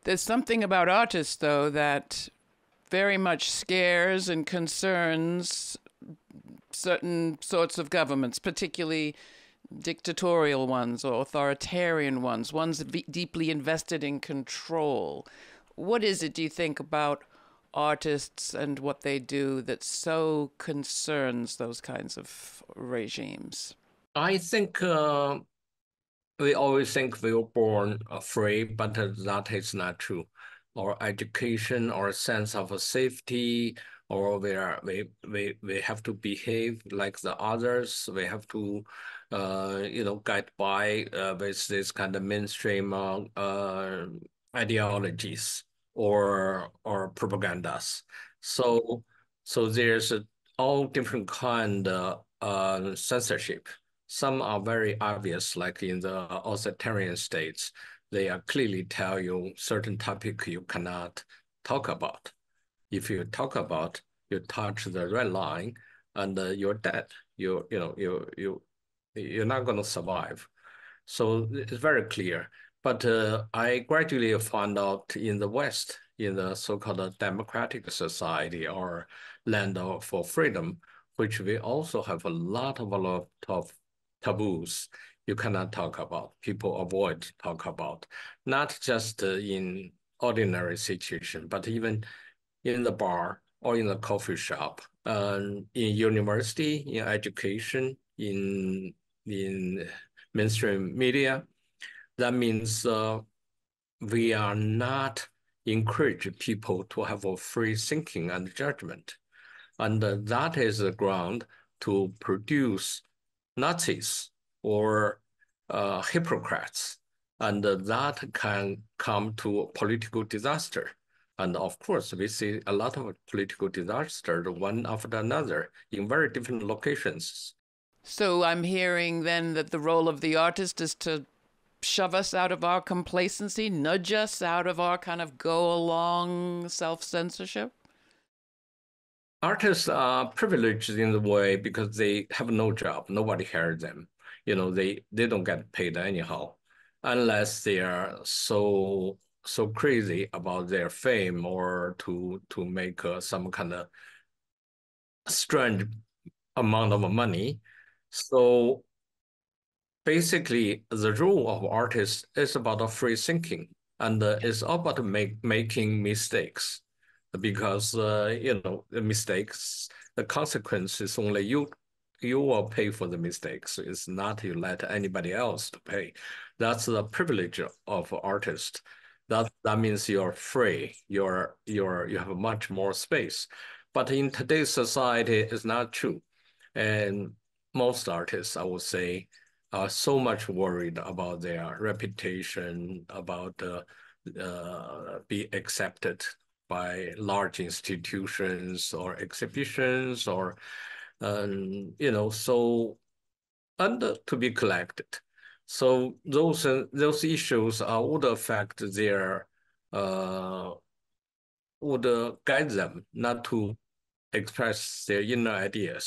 There's something about artists, though, that very much scares and concerns certain sorts of governments, particularly dictatorial ones or authoritarian ones deeply invested in control. What is it, do you think, about artists and what they do that so concerns those kinds of regimes? I think we always think we were born free, but that is not true. Our education, our sense of safety, or we have to behave like the others. We have to, get by with this kind of mainstream ideologies or propagandas. So there's all different kind of censorship. Some are very obvious, like in the authoritarian states, they are clearly tell you certain topic you cannot talk about. If you talk about, you touch the red line, and you're dead. You're not going to survive. So it's very clear. But I gradually found out in the West, in the so-called democratic society or land for freedom, which we also have a lot of taboos you cannot talk about, people avoid talk about, not just in ordinary situation, but even in the bar or in the coffee shop, in university, in education, in mainstream media. That means we are not encourage people to have a free thinking and judgment. And that is the ground to produce Nazis or hypocrites. And that can come to a political disaster. And of course, we see a lot of political disasters, one after another, in very different locations. So I'm hearing then that the role of the artist is to shove us out of our complacency, nudge us out of our kind of go along self censorship? Artists are privileged in the way because they have no job. Nobody hires them. They don't get paid anyhow, unless they are so crazy about their fame or to make some kind of strange amount of money. So basically, the role of artists is about free thinking and it's about making mistakes because the mistakes, the consequence is only you will pay for the mistakes. It's not you let anybody else to pay. That's the privilege of artist. That means you're free. You have much more space. But in today's society, it's not true. And most artists, I would say, are so much worried about their reputation, about be accepted by large institutions or exhibitions or so and to be collected. So those issues would affect their uh, would guide them not to express their inner ideas.